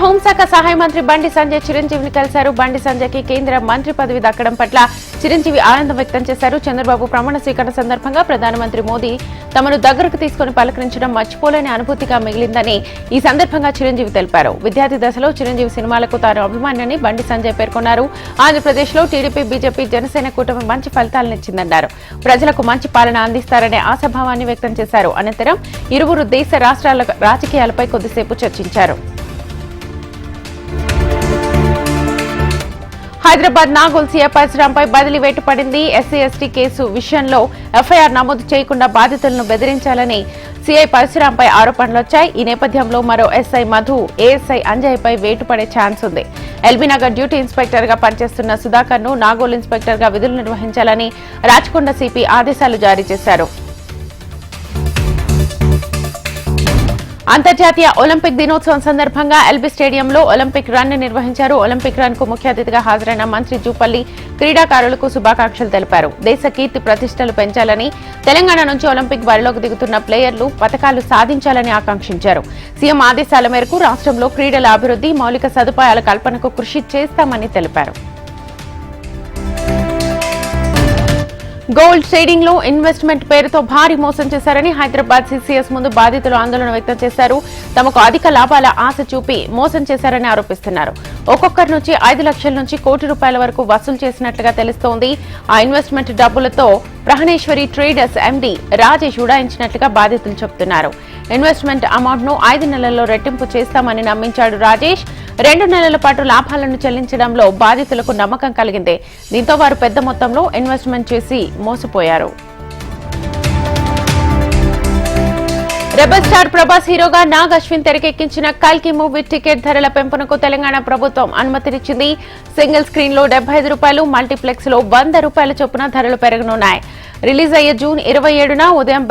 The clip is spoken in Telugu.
హోంశాఖ సహాయ మంత్రి బండి సంజయ్ చిరంజీవిని కలిశారు. బండి సంజయ్కి కేంద్ర మంత్రి పదవి దక్కడం పట్ల చిరంజీవి ఆనందం వ్యక్తం చేశారు. చంద్రబాబు ప్రమాణ స్వీకరణ సందర్భంగా ప్రధానమంత్రి మోదీ తమను దగ్గరకు తీసుకుని పలకరించడం మర్చిపోలేని అనుభూతిగా మిగిలిందని ఈ సందర్భంగా చిరంజీవి తెలిపారు. విద్యార్థి దశలో చిరంజీవి సినిమాలకు తాను అభిమానిని బండి సంజయ్ పేర్కొన్నారు. ఆంధ్రప్రదేశ్లో టీడీపీ, బీజేపీ, జనసేన కూటమి మంచి ఫలితాలనిచ్చిందన్నారు. ప్రజలకు మంచి పాలన అందిస్తారనే ఆశాభావాన్ని వ్యక్తం చేశారు. అనంతరం ఇరువురు దేశ రాష్ట్రాల రాజకీయాలపై కొద్దిసేపు చర్చించారు. హైదరాబాద్ నాగోల్ సీఐ పరశురాంపై బదిలీ వేటు పడింది. ఎస్సీ ఎస్టీ కేసు విషయంలో ఎఫ్ఐఆర్ నమోదు చేయకుండా బాధితులను బెదిరించాలని సీఐ పరశురాంపై ఆరోపణలొచ్చాయి. ఈ నేపథ్యంలో మరో ఎస్ఐ మధు, ఏఎస్ఐ అంజయ్పై వేటు పడే ఛాన్స్ ఉంది. ఎల్బీనగర్ డ్యూటీ ఇన్స్పెక్టర్ గా పనిచేస్తున్న సుధాకర్ ను నాగోల్ ఇన్స్పెక్టర్ గా విధులు నిర్వహించాలని రాచకొండ సిపి ఆదేశాలు జారీ చేశారు. అంతర్జాతీయ ఒలింపిక్ దినోత్సవం సందర్భంగా ఎల్బీ స్టేడియంలో ఒలింపిక్ రన్ ని నిర్వహించారు. ఒలింపిక్ రన్ కు ముఖ్య అతిథిగా హాజరైన మంత్రి జూపల్లి క్రీడాకారులకు శుభాకాంక్షలు తెలిపారు. దేశ కీర్తి ప్రతిష్టలు పెంచాలని, తెలంగాణ నుంచి ఒలింపిక్ బరిలోకి దిగుతున్న ప్లేయర్లు పతకాలు సాధించాలని ఆకాంక్షించారు. సీఎం ఆదేశాల మేరకు రాష్ట్రంలో క్రీడల అభివృద్ధి, మౌలిక సదుపాయాల కల్పనకు కృషి చేస్తామని తెలిపారు. గోల్డ్ ట్రేడింగ్ లో ఇన్వెస్ట్మెంట్ పేరుతో భారీ మోసం చేశారని హైదరాబాద్ సీసీఎస్ ముందు బాధితులు ఆందోళన వ్యక్తం చేశారు. తమకు అధిక లాభాల ఆశ చూపి మోసం చేశారని ఆరోపిస్తున్నారు. ఒక్కొక్కరి నుంచి 5 లక్షల నుంచి కోటి రూపాయల వరకు వసూలు చేసినట్లుగా తెలుస్తోంది. ఆ ఇన్వెస్ట్మెంట్ డబ్బులతో ప్రహణేశ్వరి ట్రేడర్స్ ఎండీ రాజేష్ ఉడాయించినట్లుగా బాధితులు చెబుతున్నారు. ఇన్వెస్ట్మెంట్ అమౌంట్ ను 5 నెలల్లో రెట్టింపు చేస్తామని నమ్మించాడు రాజేష్. 2 నెలల పాటు లాభాలను చెల్లించడంలో బాధితులకు నమ్మకం కలిగింది. దీంతో వారు పెద్ద మొత్తంలో ఇన్వెస్ట్మెంట్ చేసి మోసపోయారు. రెబల్ స్టార్ ప్రభాస్ హీరోగా నాగ్ అశ్విన్ తెరకెక్కించిన కల్కి మూవీ టికెట్ ధరల పెంపునకు తెలంగాణ ప్రభుత్వం అనుమతినిచ్చింది. సింగిల్ స్క్రీన్ లో ₹75, మల్టీప్లెక్స్ లో ₹100 చొప్పున ధరలు పెరగనున్నాయి. రిలీజ్ అయ్యే జూన్ 27న ఉదయం